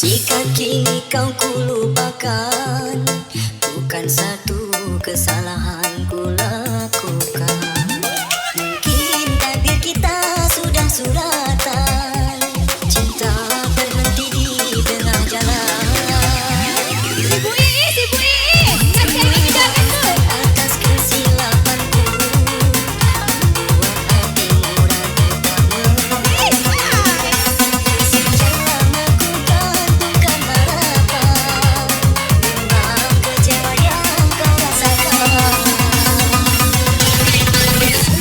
Jika kini kau kulupakan, bukan satu kesalahan kulakukan. Mungkin takdir kita sudah suratan, cinta berhenti di tengah jalan. Si Bu Ii, kasih ini jangan tuh. Atas kesilapanku, membuat hati murah tertawa. Jangan aku gantungkan harapan, memang kecewa yang kau rasakan.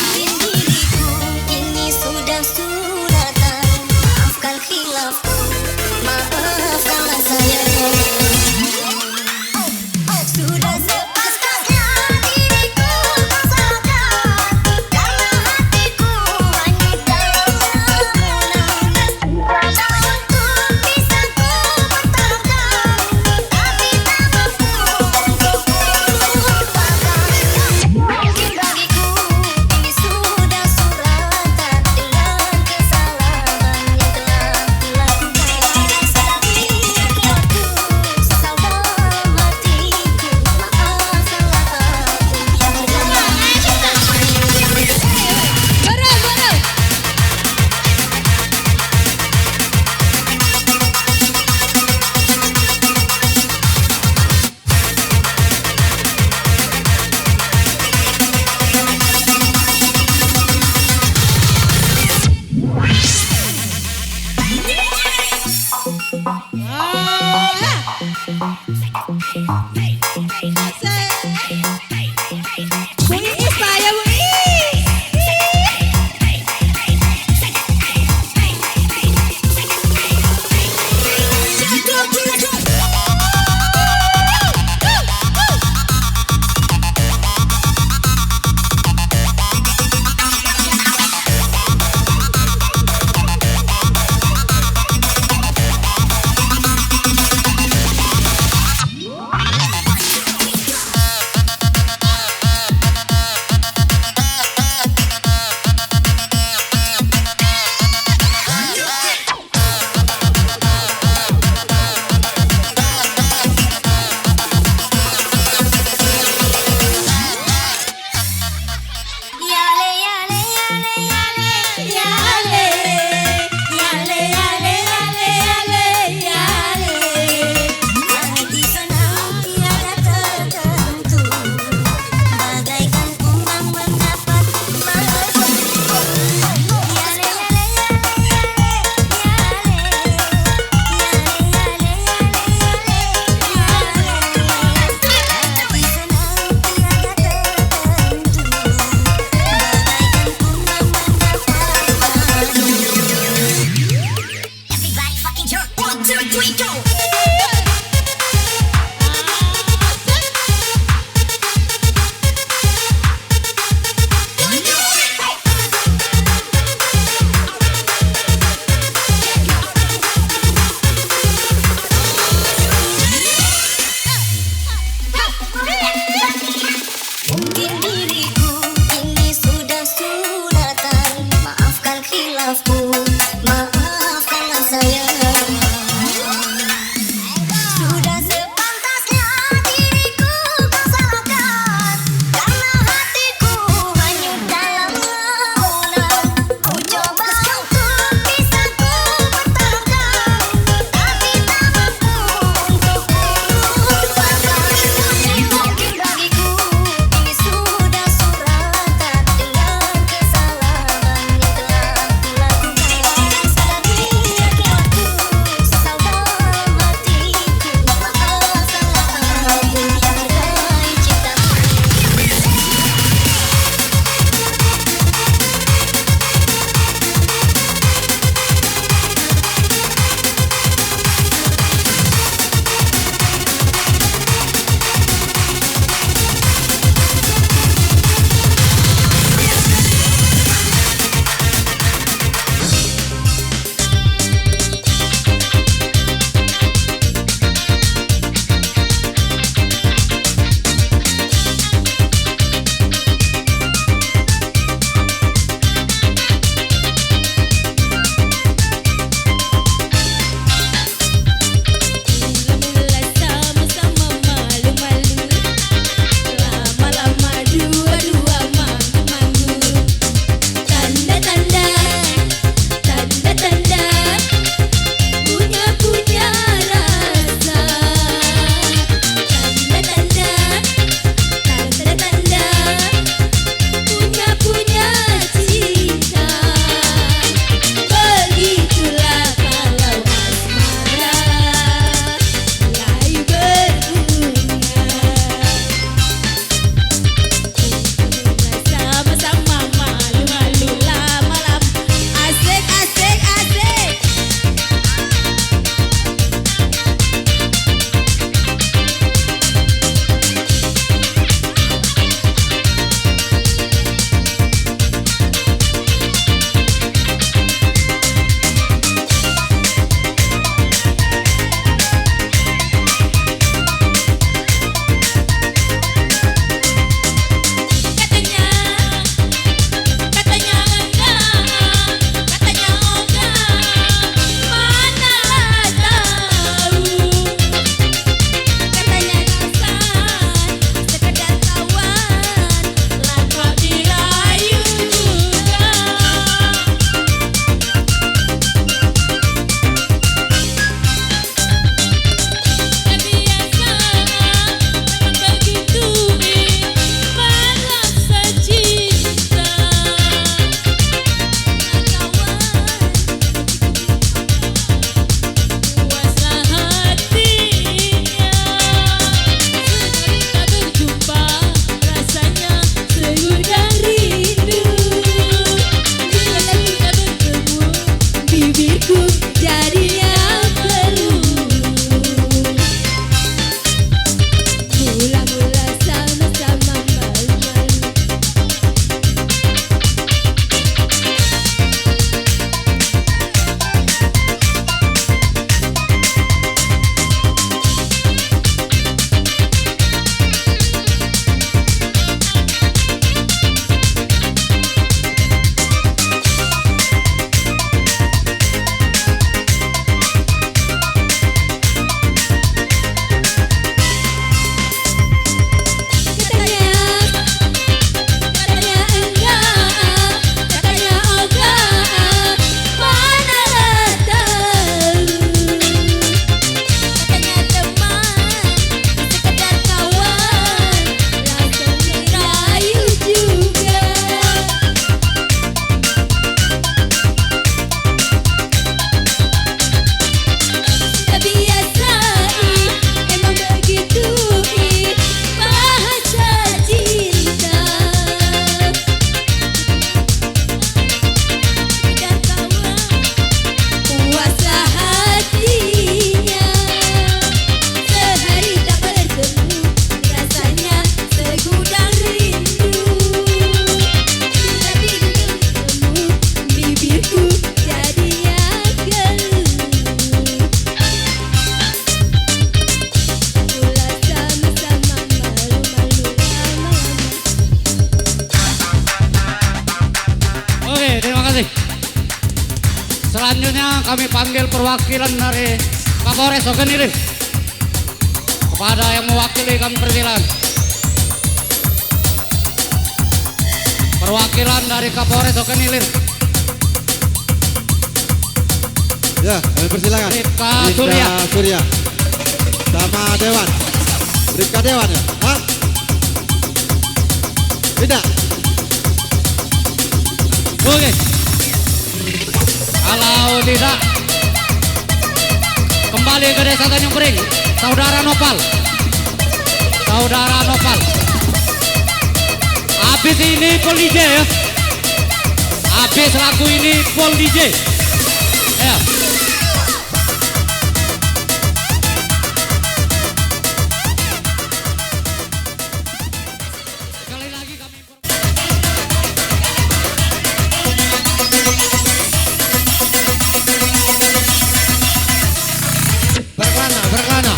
Mungkin diriku ini sudah suratan, maafkan khilafku, maafkanlah saya. Sudah sepatutnya diriku tersadar, karena hatiku hanyut dalam lamunan. Untuk bisa ku bertahan, tapi tak mampu untuk melupakan. Mungkin bagiku ini sudah suratan dengan kesalahan yang telah kulakukan. Sadari aku sesal dalam hatiku, maafkanlah aku yang telah mencintaimu. Bareng. Bu Ii, saya Bu Ii. bibirku jadinya keruh. Mula-mula sama-sama malu-malu. Selanjutnya kami panggil perwakilan dari Kapolres Oganilir kepada yang mewakili kami persilakan. Perwakilan dari Kapolres Oganilir. Ya, kami persilakan. Bribka Surya. Surya. Sama Dewan. Bribka Dewan ya? Hah? Tidak. Oke. Kalau tidak, kembali ke desa Tanjung Pring, saudara Nopal. Saudara Nopal. Habis ini Pol DJ ya. Habis lagu ini Pol DJ. Ya. Sekali lagi kami Berkelana.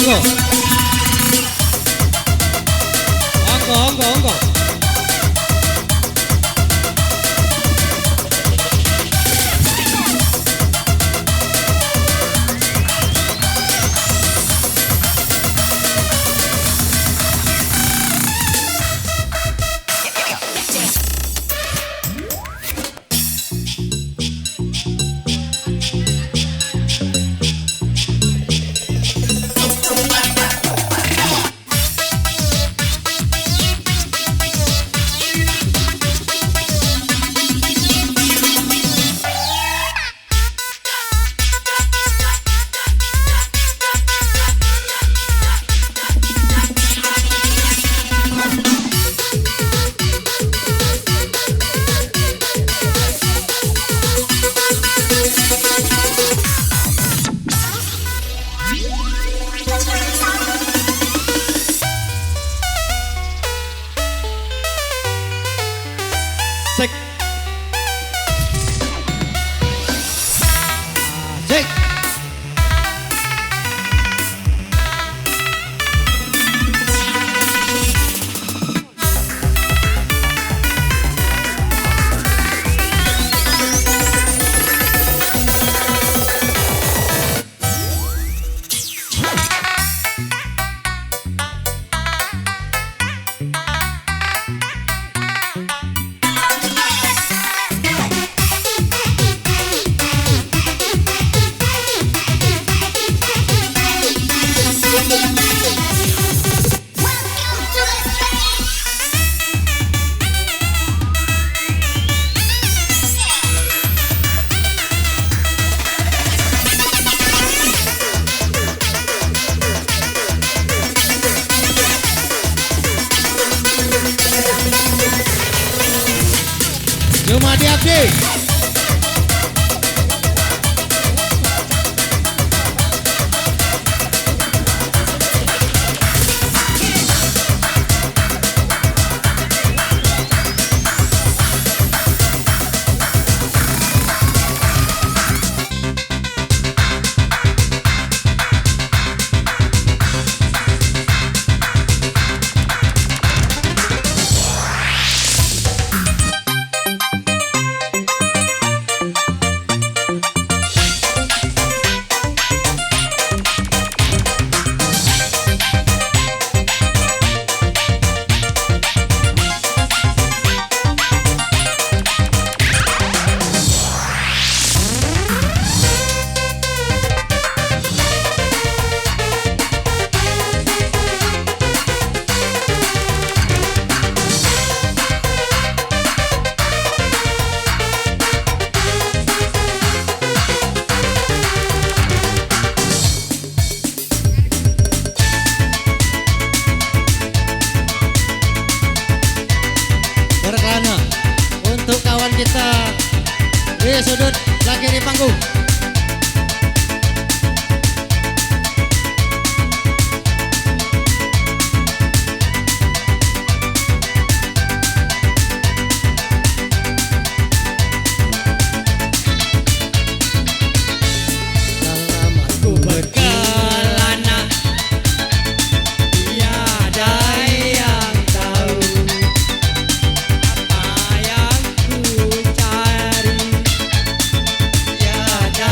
monggo. Monggo. Sek. Sek. Jumadi Abdi. Berkelana untuk kawan kita di sudut sebelah kiri panggung. Selamat ku berkelana, tiada yang tahu apa yang ku cari, tiada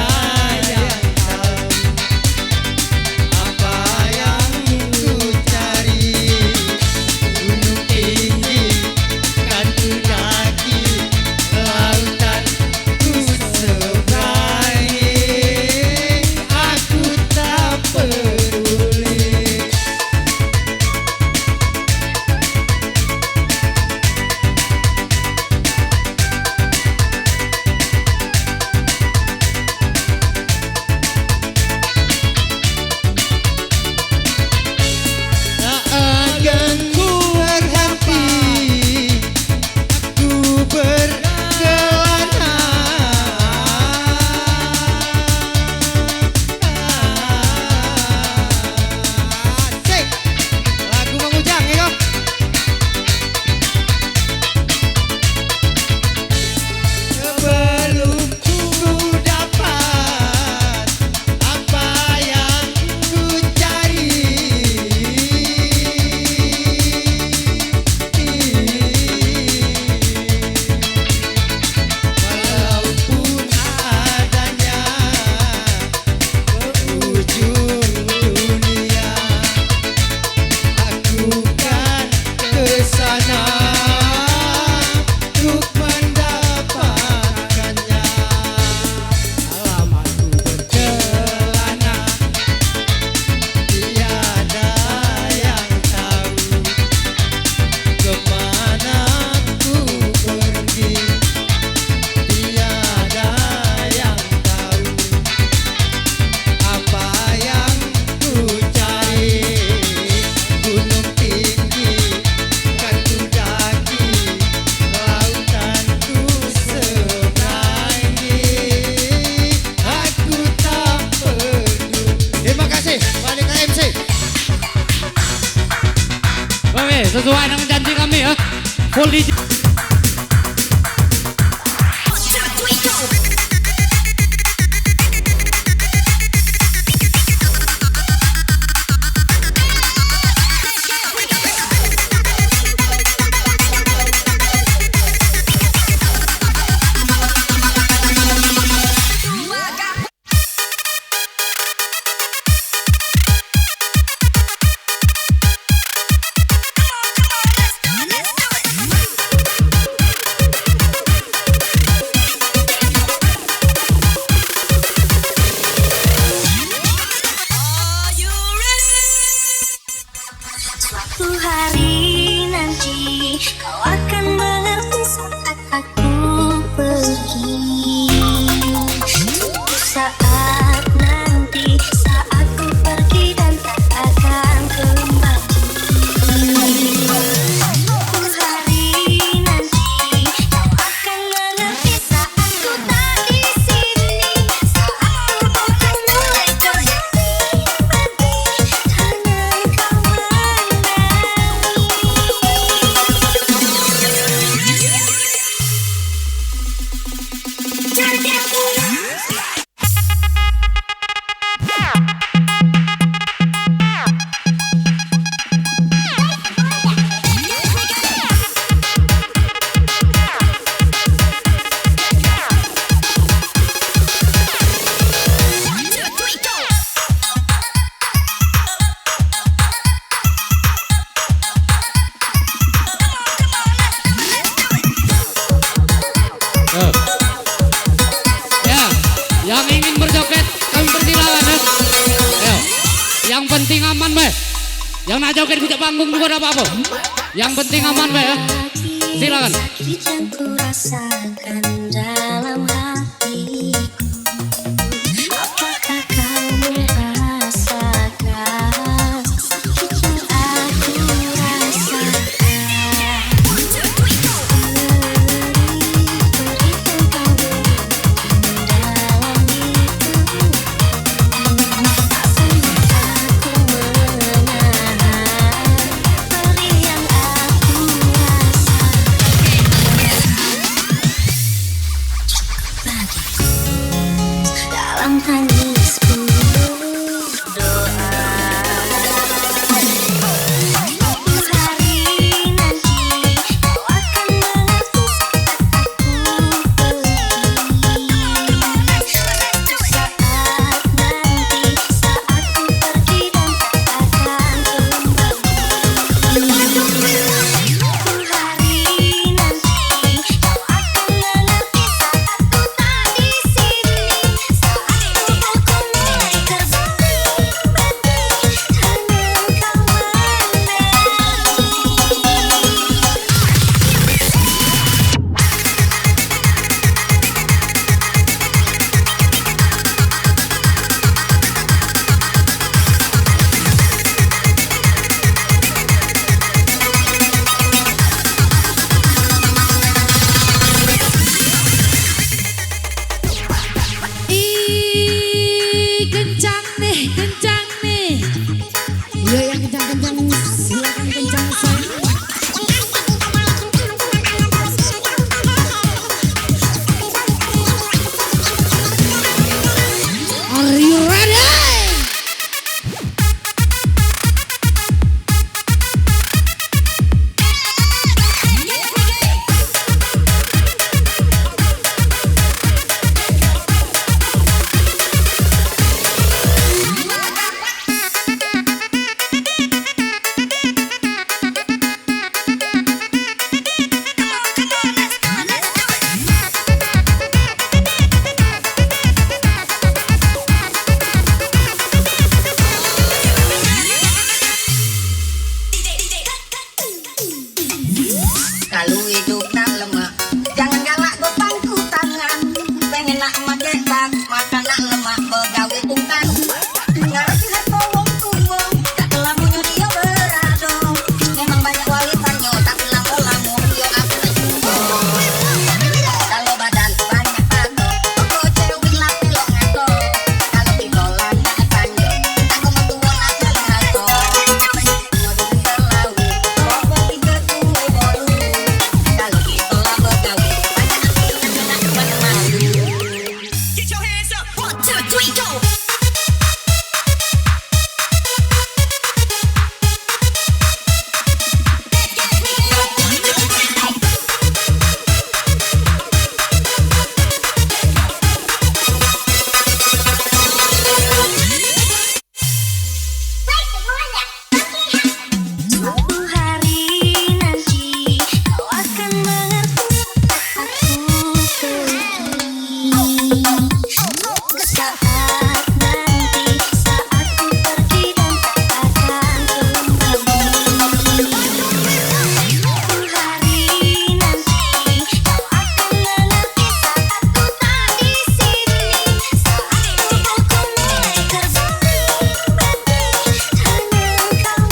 ya. Full DJ. Suatu hari nanti kau akan mengerti saat aku pergi. Suatu saat nanti saat ku pergi dan tak akan kembali. Suatu hari nanti kau akan mengerti saat ku tak di sini. Saat ku akan mulai terjadi dengan kau Ya, yang ingin berjoget kami persilakan ya. Ayo, yang penting aman be. Yang nak joget di panggung juga ada apa-apa. Yang penting aman be ya. Silakan. yang ku rasakan dalam hatiku. Apakah kau merasakan sakit yang aku rasakan? Dalam tangisku doa. Suatu hari nanti kau akan mengerti saat aku pergi. Suatu saat nanti saat ku pergi dan tak akan kembali. Suatu hari nanti kau akan mengerti saat aku tak di sini. Saat ku akan mulai terbalik dengan kau Ih, kencang nih, kencang nih. Ya yang kencang-kencang silakan kencang sayang. Are you ready? Kalau hidup nak lemah, jangan galak berpangku tangan. Pengen nak make bag, maka nak lemah begawe tungkan. Ngarep lihat tolong tunggu, tak lamunya dia berado. Memang banyak walitannya, tapi lamu-lamu dia aku tunggu. Kalau badan banyak tato, aku cewek lah pilok ngato. Kalau pilolan nak tanjo, aku mau tua nak ngato. Mau terlalu, pokok tiga tuwe bolu. Saat nanti saat ku pergi dan tak akan kembali, suatu hari nanti kau akan mengerti saat ku tak di sini. Saat tubuhku mulai terbaring-baring, hanya kau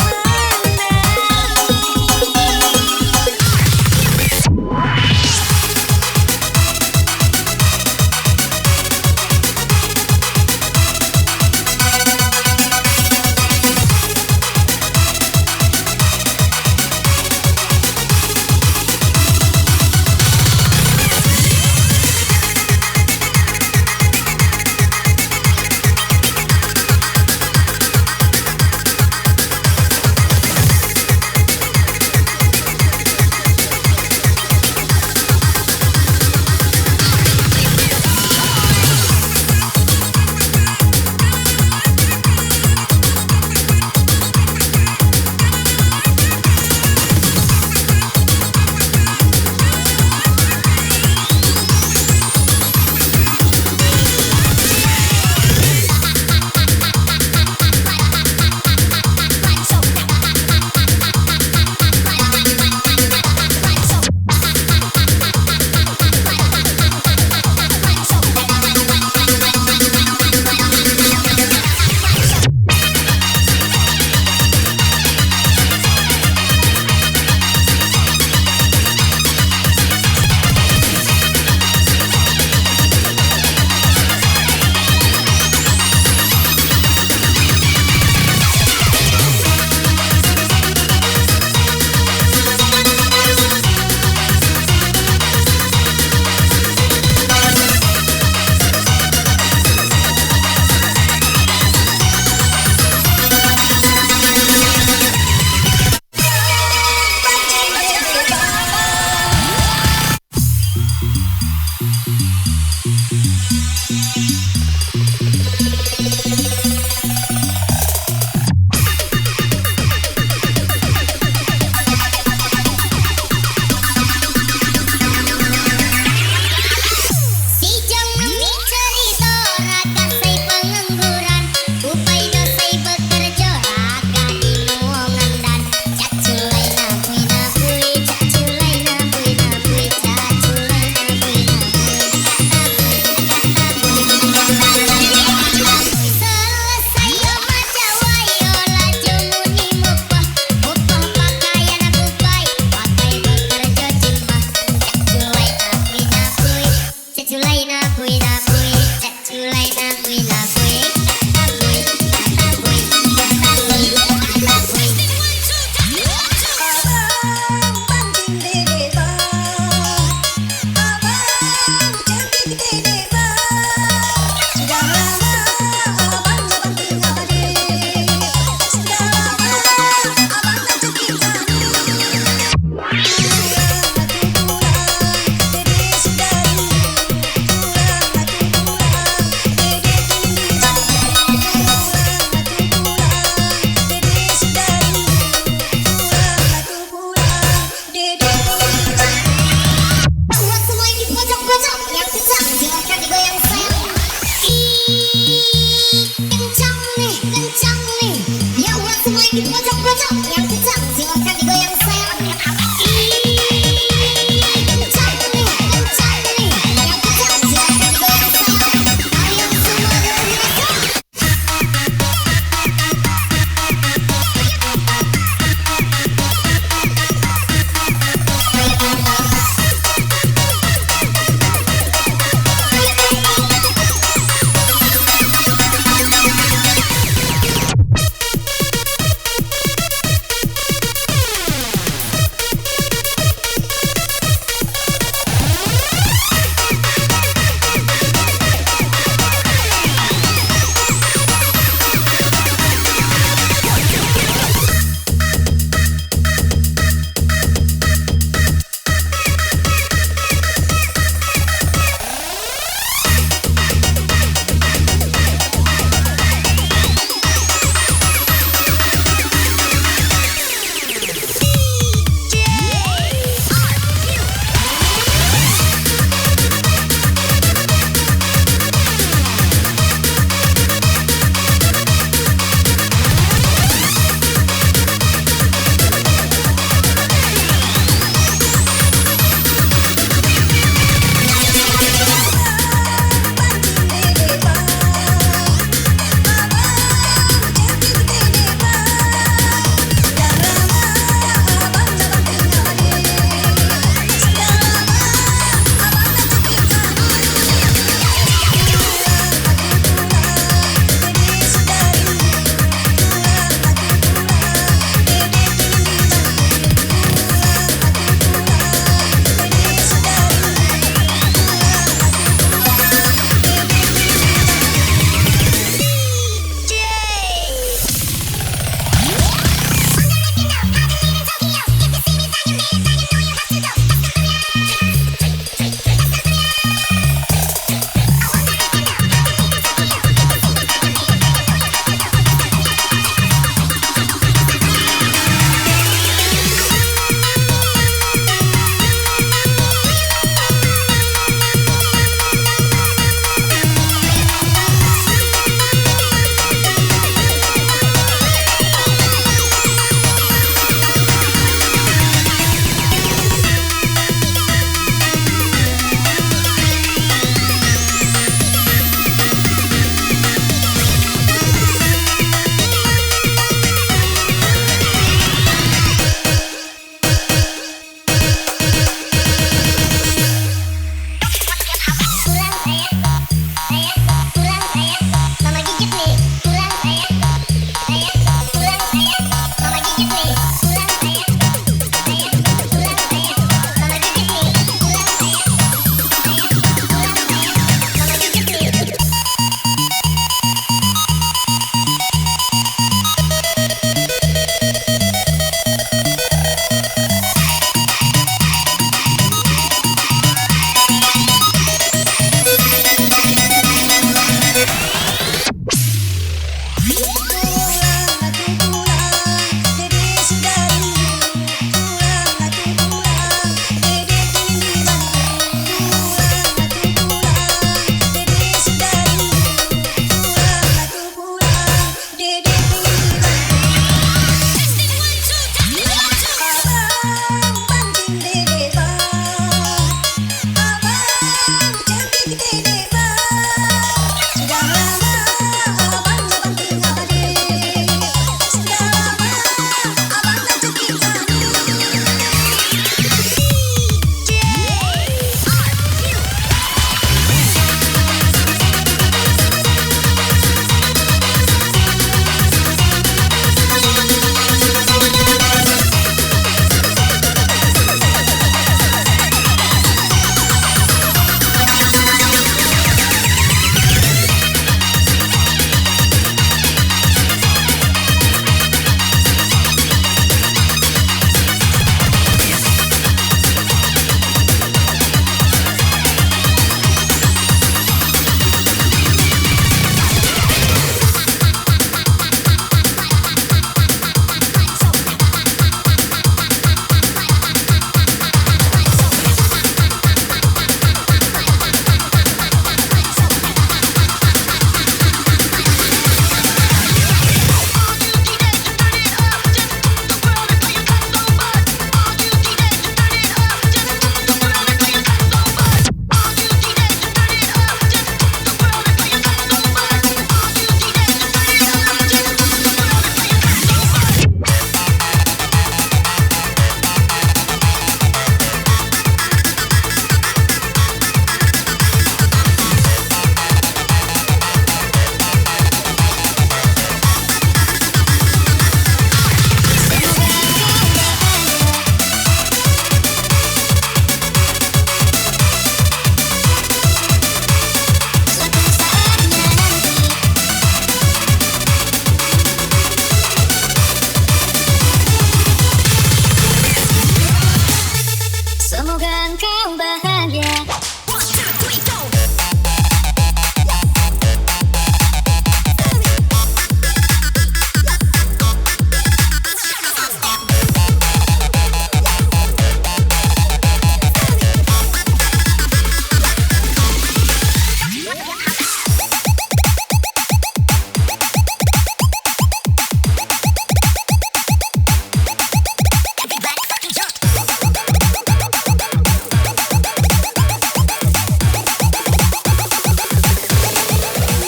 Buat semua yang di pojok-pojok yang kecak, silakan digoyang sayang.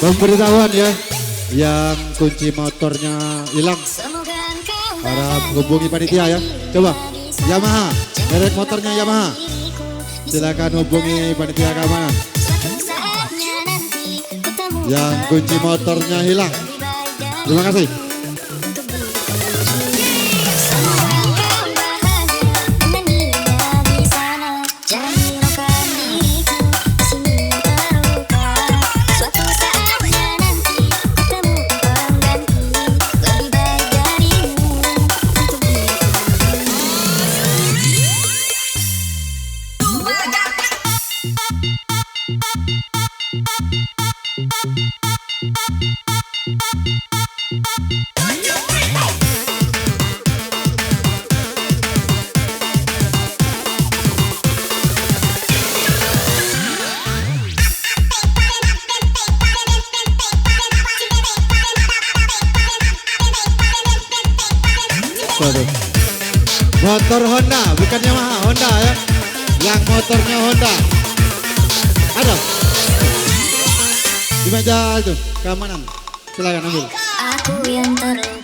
Pemberitahuan ya, yang kunci motornya hilang Semoga engkau harap hubungi panitia ya. Coba Yamaha, merek motornya Yamaha. Silakan hubungi panitia keamanan. suatu saatnya nanti ketemu Yang kunci motornya hilang. Terima kasih. untuk diri. Semoga engkau bahagia dengan dirinya di sana. Jangan hiraukan diriku di sini terluka. Suatu saatnya nanti ketemu pengganti lebih baik darimu untuk diriku. Waduh. Motor Honda, bukan Yamaha, Honda ya. Yang motornya Honda. Ada. Di meja itu, keamanan. Silakan ambil. Aku yang terluka.